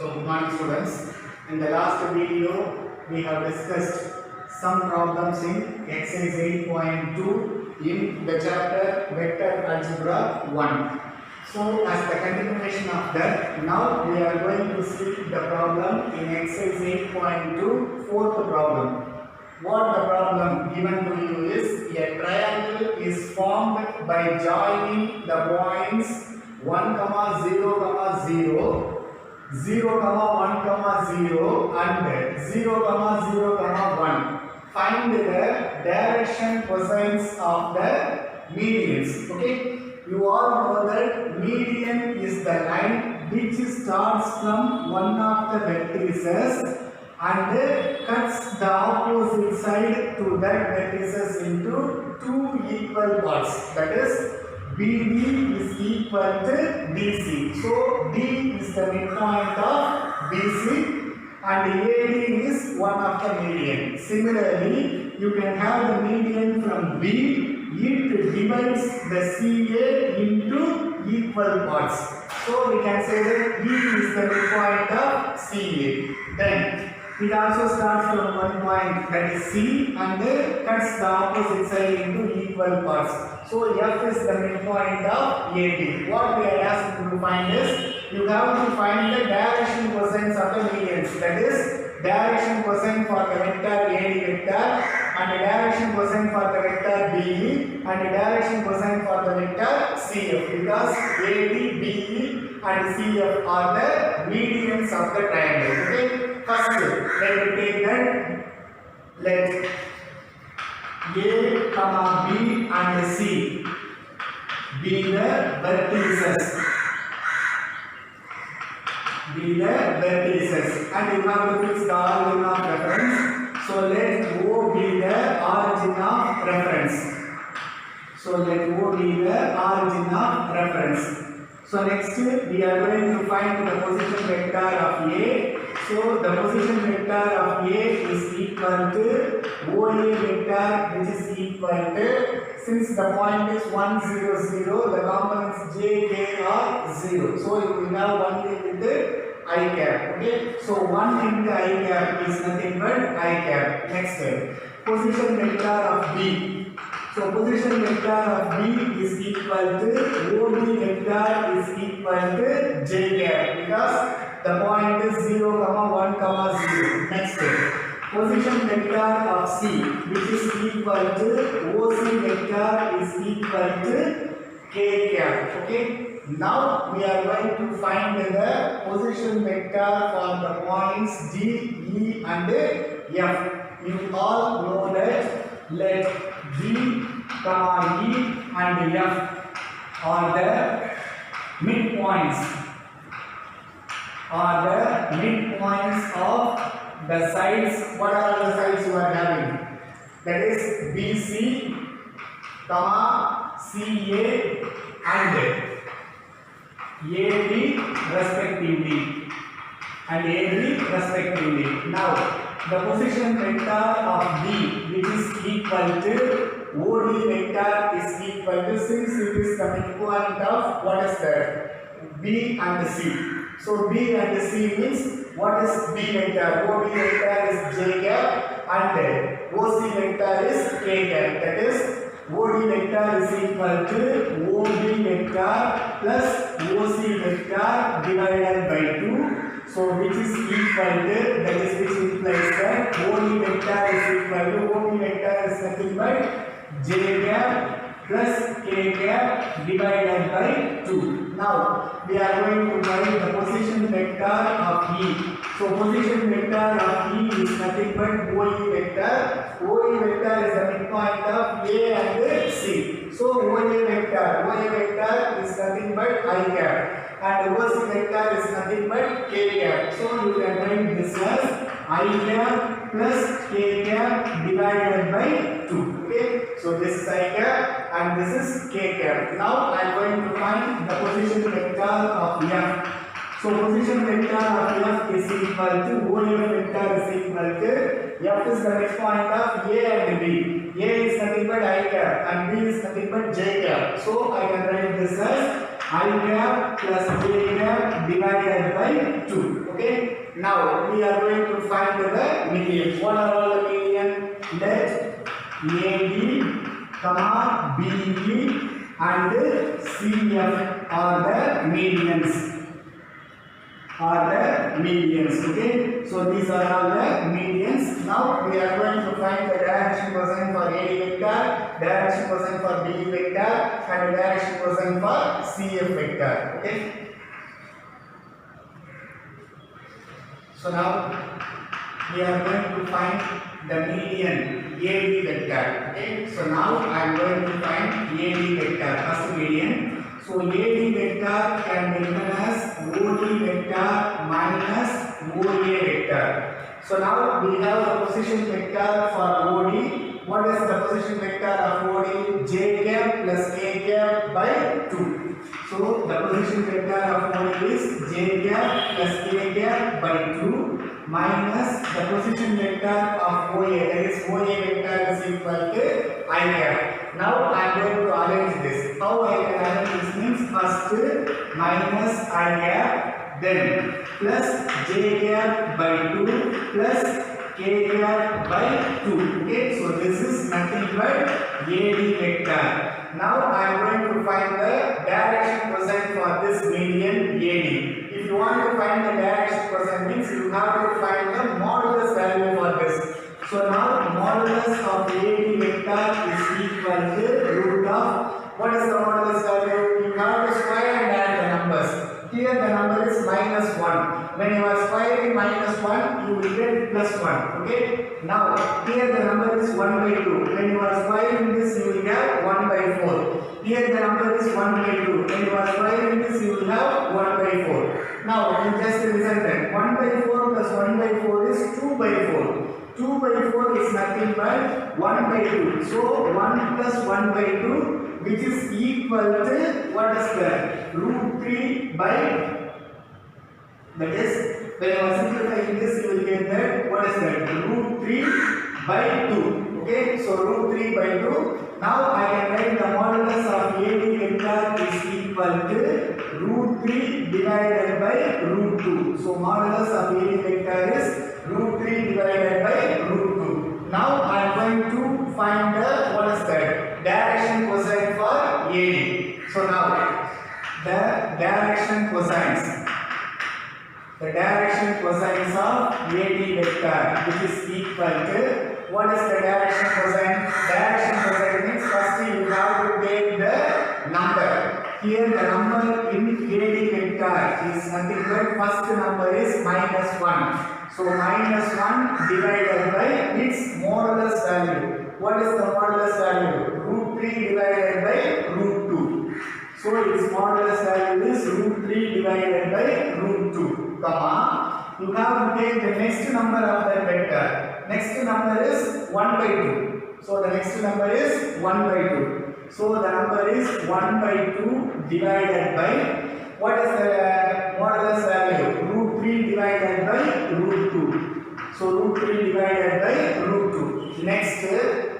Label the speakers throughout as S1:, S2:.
S1: So good morning students. In the last video we have discussed some problems in exercise 8.2 in the chapter vector algebra 1. So as the continuation of that, now we are going to see the problem in exercise 8.2 fourth problem. What the problem given to you is a triangle is formed by joining the points 1, 0, 0, 0, 1, 0 and 0, 0, 1. Find the direction cosines of the medians. Okay, you all know that median is the line which starts from one of the vertices and cuts the opposite side to that vertices into two equal parts. That is, BD is equal to BC. So D is the midpoint of BC and AD is one of the median. Similarly, you can have the median from B. It divides the CA into equal parts. So we can say that E is the midpoint of CA. Then it also starts from one point, that is C, and cuts the opposite side into equal parts. So F is the midpoint of AD. What we are asking to find is, you have to find the direction cosines of the medians. That is, direction cosine for the vector AD vector, and the direction cosine for the vector BE, and the direction cosine for the vector CF, because AD, BE and CF are the medians of the triangle. Okay. First, let me take that. Let A, B and C be the vertices. And you have to fix the origin of reference. So let O be the origin of reference. So next we are going to find the position vector of A. So the position vector of A is equal to OA vector, which is equal to, since the point is 1, 0, 0, the components J, K are 0. So you will have 1 with the I cap. Okay. So 1 into I cap is nothing but I cap. Next, position vector of B. So position vector of B is equal to OB vector is equal to J cap, because the point is 0, 1, 0. Next, position vector of C, which is equal to OC vector is equal to K cap. Okay. Now we are going to find the position vector for the points D, E and F. You all know that let G, E and F are the midpoints of the sides. What are the sides you are having? That is BC, CA and AD respectively. Now the position vector of B, which is equal to OD vector, is equal to, since it is the midpoint of what is that? B and C. So B and C means, what is B vector? OB vector is J cap and OC vector is K cap. That is, OD vector is equal to OB vector plus OC vector divided by 2. So which is equal to, that is, which implies that OD vector is equal to, OB vector is nothing but J cap plus K cap divided by 2. Now we are going to find the position vector of E. So position vector of E is nothing but OE vector. OE vector is the midpoint of A and C. So OA vector is nothing but I cap, and OC vector is nothing but K cap. So you can write this as I cap plus K cap divided by 2. Okay. So this is I cap and this is K cap. Now I am going to find the position vector of F. So position vector of F is equal to OF vector is equal to, F is the midpoint of A and B. A is nothing but I cap and B is nothing but J cap. So I can write this as I cap plus J cap divided by 2. Okay. Now we are going to find the median. What are all the median? Let AB, comma BE and CF are the medians. Okay, so these are all the medians. Now we are going to find the direction cosine for AD vector, direction cosine for BE vector and direction cosine for CF vector. Okay. So now we are going to find the median AD vector. Okay, so now I am going to find AD vector, first median. So AD vector can be written as OD vector minus OA vector. So now we have the position vector for OD. What is the position vector of OD? J cap plus K cap by 2. So the position vector of OD is J cap plus K cap by 2 minus the position vector of OA, that is OA vector is equal to I cap. Now I am going to arrange this. How I can arrange this means first minus I cap, then plus J cap by 2 plus K cap by 2. Okay, so this is nothing but AD vector. Now I am going to find the direction cosine for this median AD. If you want to find the direction cosine means you have to find the modulus value for this. So now modulus of AD vector is equal to root of, what is the modulus value? You have to square and add the numbers. Here the number is minus 1. When you are squaring minus 1, you will get plus 1. Okay. Now here the number is 1 by 2. When you are squaring this, you will have 1 by 4. Here the number is 1 by 2. When you are squaring this, you will have 1 by 4. Now you just listen that 1 by 4 plus 1 by 4 is 2 by 4. 2 by 4 is nothing but 1 by 2. So 1 plus 1 by 2, which is equal to, what is that? Root 3 by, that is, when you are simplifying this, you will get that, what is that? Root 3 by 2. Okay, so root 3 by 2. Now I can write the modulus of AD vector is equal to root 3 divided by root 2. So modulus of AD vector is root 3 divided by root 2. Now I am going to find the, what is that? Direction cosine for AD. So now the direction cosines. The direction cosines of AD vector, which is equal to, what is the direction cosine? Direction cosine means first you have to take the number. Here the number in AD vector is nothing but first number is minus 1. So minus 1 divided by its modulus value. What is the modulus value? Root 3 divided by root 2. So its modulus value is root 3 divided by root 2, comma. You have to take the next number of that vector. Next number is 1 by 2. So the next number is 1 by 2. So the number is 1 by 2 divided by, what is the modulus value? Root 3 divided by root 2. So root 3 divided by root 2. Next,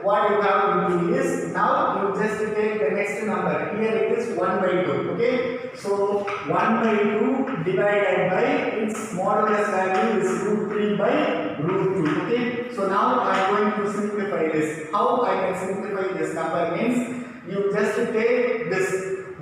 S1: what you have to do is, now you just take the next number. Here it is 1 by 2. Okay. So 1 by 2 divided by its modulus value is root 3 by root 2. Okay. So now I am going to simplify this. How I can simplify this number means, you just take this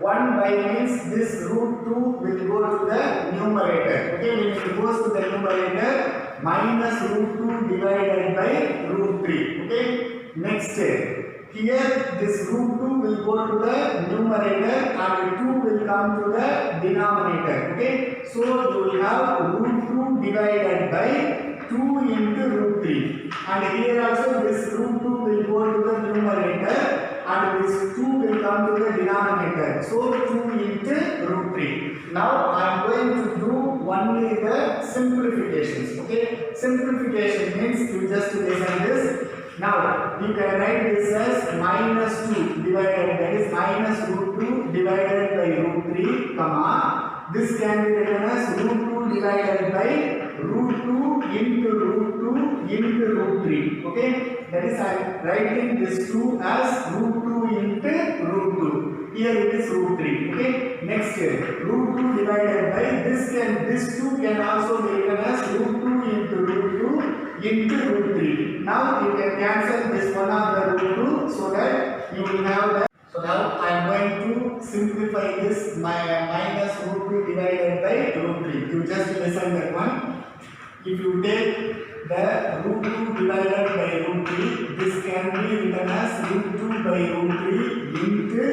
S1: 1 by means this root 2 will go to the numerator. Okay, when it goes to the numerator, minus root 2 divided by root 3. Okay. Next, here this root 2 will go to the numerator and 2 will come to the denominator. Okay. So you will have root 2 divided by 2 into root 3. And here also this root 2 will go to the numerator and this 2 will come to the denominator. So 2 into root 3. Now I am going to do only the simplifications. Okay. Simplification means you just listen this. Now you can write this as minus 2 divided, that is minus root 2 divided by root 3, comma. This can be written as root 2 divided by root 2 into root 2 into root 3. Okay, that is I am writing this 2 as root 2 into root 2. Here it is root 3. Okay, next root 2 divided by this 2 can also be written into root 3. Now you can cancel this one of the root 2 so that you will have the. So now I am going to simplify this minus root 2 divided by root 3. You just listen that one. If you take the root 2 divided by root 3, this can be written as root 2 by root 3 into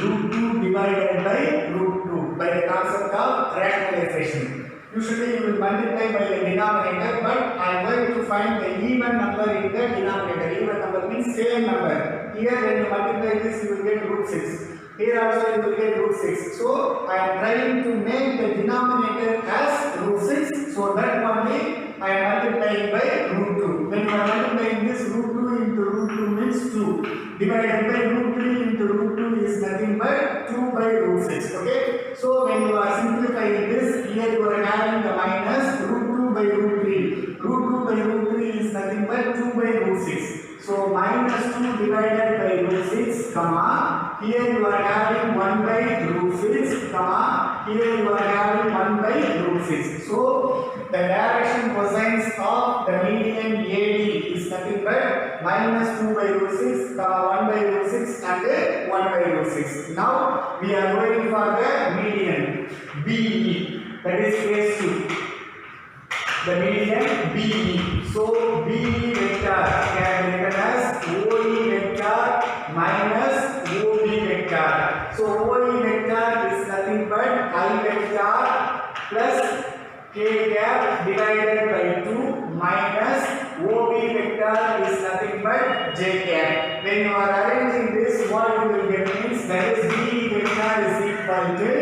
S1: root 2 divided by root 2 by the concept of rationalization. Usually you will multiply by the denominator, but I am going to find the even number in the denominator. Even number means same number. Here when you multiply this you will get root 6. Here also you will get root 6. So I am trying to make the denominator as root 6. So that only I am multiplying by root 2. When you are multiplying this, root 2 into root 2 means 2. Divided by root 3 into root 2 is nothing but 2 by root 6. Okay. So when you are simplifying this, here you are having the minus root 2 by root 3. Root 2 by root 3 is nothing but 2 by root 6. So minus 2 divided by root 6, comma, here you are having 1 by root 6, comma, here you are having 1 by root 6. So the direction cosines of the median AD is nothing but minus 2 by root 6, comma, 1 by root 6 and 1 by root 6. Now we are going for the median BE, that is case 2. The median BE. So BE vector can be written as OE vector minus OB vector. So OE vector is nothing but I vector plus K cap divided by 2 minus OB vector is nothing but J cap. When you are arranging this, what you will get means that is BE vector is equal to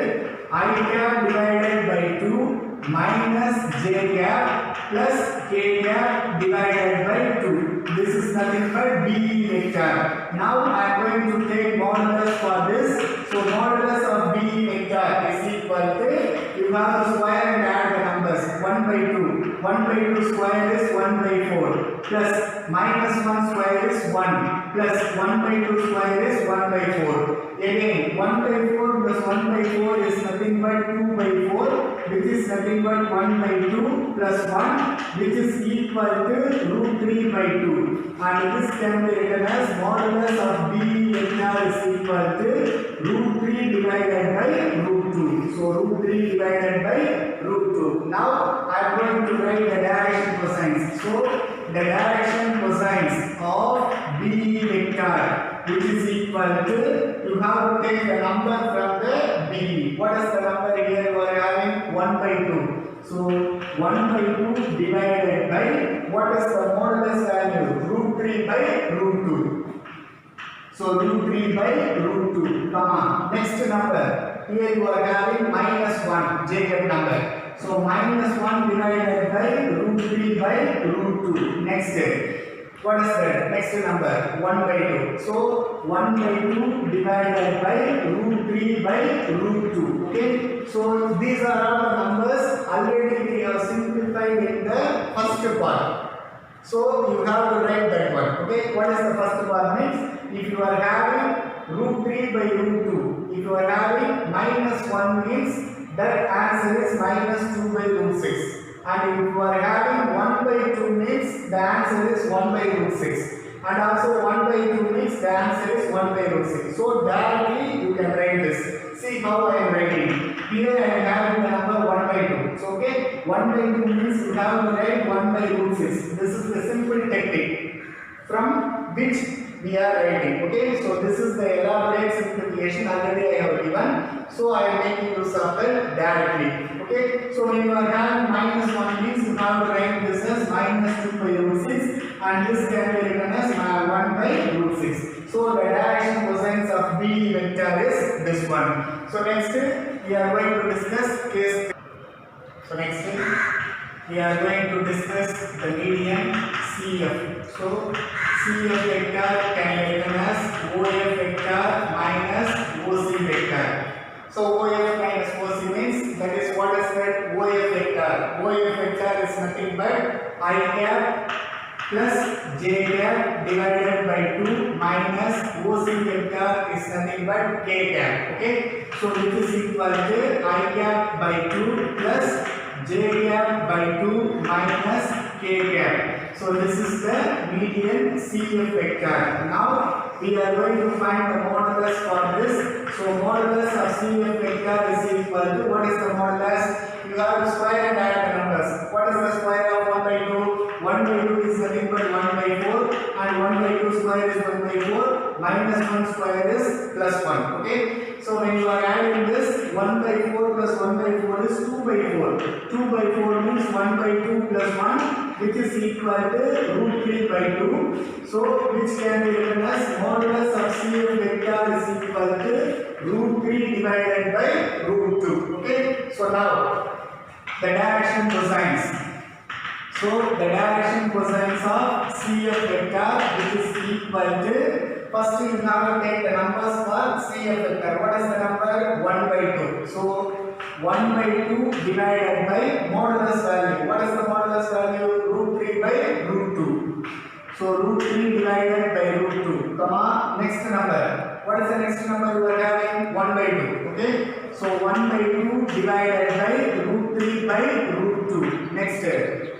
S1: I cap divided by 2 minus J cap plus K cap divided by 2. This is nothing but BE vector. Now I am going to take modulus for this. So modulus of BE vector is equal to, you have to square and add the numbers. 1 by 2. 1 by 2 square is 1 by 4. Plus minus 1 square is 1. Plus 1 by 2 square is 1 by 4. Again 1 by 4 plus 1 by 4 is nothing but 2 by 4, which is nothing but 1 by 2 plus 1, which is equal to root 3 by 2. And this can be written as modulus of BE vector is equal to root 3 divided by root 2. So root 3 divided by root 2. Now I am going to write the direction cosines. So the direction cosines of BE vector, which is equal to, you have to take the number from the BE. What is the number here? You are having 1 by 2. So 1 by 2 divided by, what is the modulus value? Root 3 by root 2. So root 3 by root 2, comma, next number, here you are having minus 1, Jacob number. So minus 1 divided by root 3 by root 2, next. What is that? Next number, 1 by 2. So 1 by 2 divided by root 3 by root 2. Okay. So these are all the numbers already we have simplified in the first part. So you have to write that one. Okay. What is the first part means? If you are having root 3 by root 2, if you are having minus 1 means that answer is minus 2 by root 6. And if you are having 1 by 2 means the answer is 1 by root 6. And also 1 by 2 means the answer is 1 by root 6. So directly you can write this. See how I am writing. Here I am having the number 1 by 2. So okay, 1 by 2 means you have to write 1 by root 6. This is the simple technique from which we are writing. Okay, so this is the elaborate simplification already I have given. So I am making use of it directly. Okay, so when you are having minus 1 means you have to write this as minus 2 by root 6 and this can be written as 1 by root 6. So the direction cosines of BE vector is this one. So next we are going to discuss case. So next we are going to discuss the median CF. So CF vector can be written as OF vector minus OC vector. So OF minus OC means, that is what is that OF vector. OF vector is nothing but I cap plus J cap divided by 2 minus OC vector is nothing but K cap. Okay. So which is equal to I cap by 2 plus J cap by 2 minus K cap. So this is the median CF vector. Now we are going to find the modulus for this. So modulus of CF vector is equal to, what is the modulus? You have to square and add the numbers. What is the square of 1 by 2? 1 by 2 is nothing but 1 by 4, and 1 by 2 square is 1 by 4, minus 1 square is plus 1. Okay? So when you are adding this, 1 by 4 plus 1 by 4 is 2 by 4. 2 by 4 means 1 by 2 plus 1, which is equal to root 3 by 2. So which can be written as modulus of CF vector is equal to root 3 divided by root 2. Okay? So now the direction cosines. So the direction cosines of CF vector, which is equal to, first you have to take the numbers for CF vector. What is the number? 1 by 2. So 1 by 2 divided by modulus value. What is the modulus value? Root 3 by root 2. So root 3 divided by root 2, comma, next number. What is the next number you are having? 1 by 2. Okay? So 1 by 2 divided by root 3 by root 2. Next,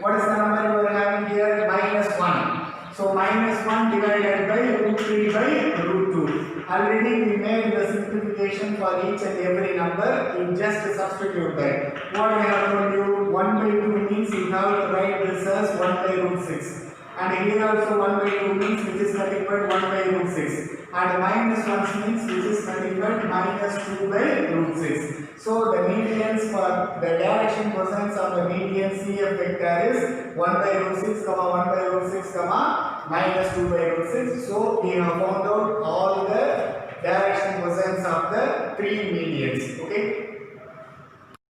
S1: what is the number you are having here? Minus 1. So minus 1 divided by root 3 by root 2. Already we made the simplification for each and every number. You just substitute that. What I have told you, 1 by 2 means you have to write this as 1 by root 6. And here also 1 by 2 means which is nothing but 1 by root 6. And minus 1 means which is nothing but minus 2 by root 6. So the medians for the direction cosines of the median CF vector is 1 by root 6, 1 by root 6, minus 2 by root 6. So we have found out all the direction cosines of the three medians. Okay.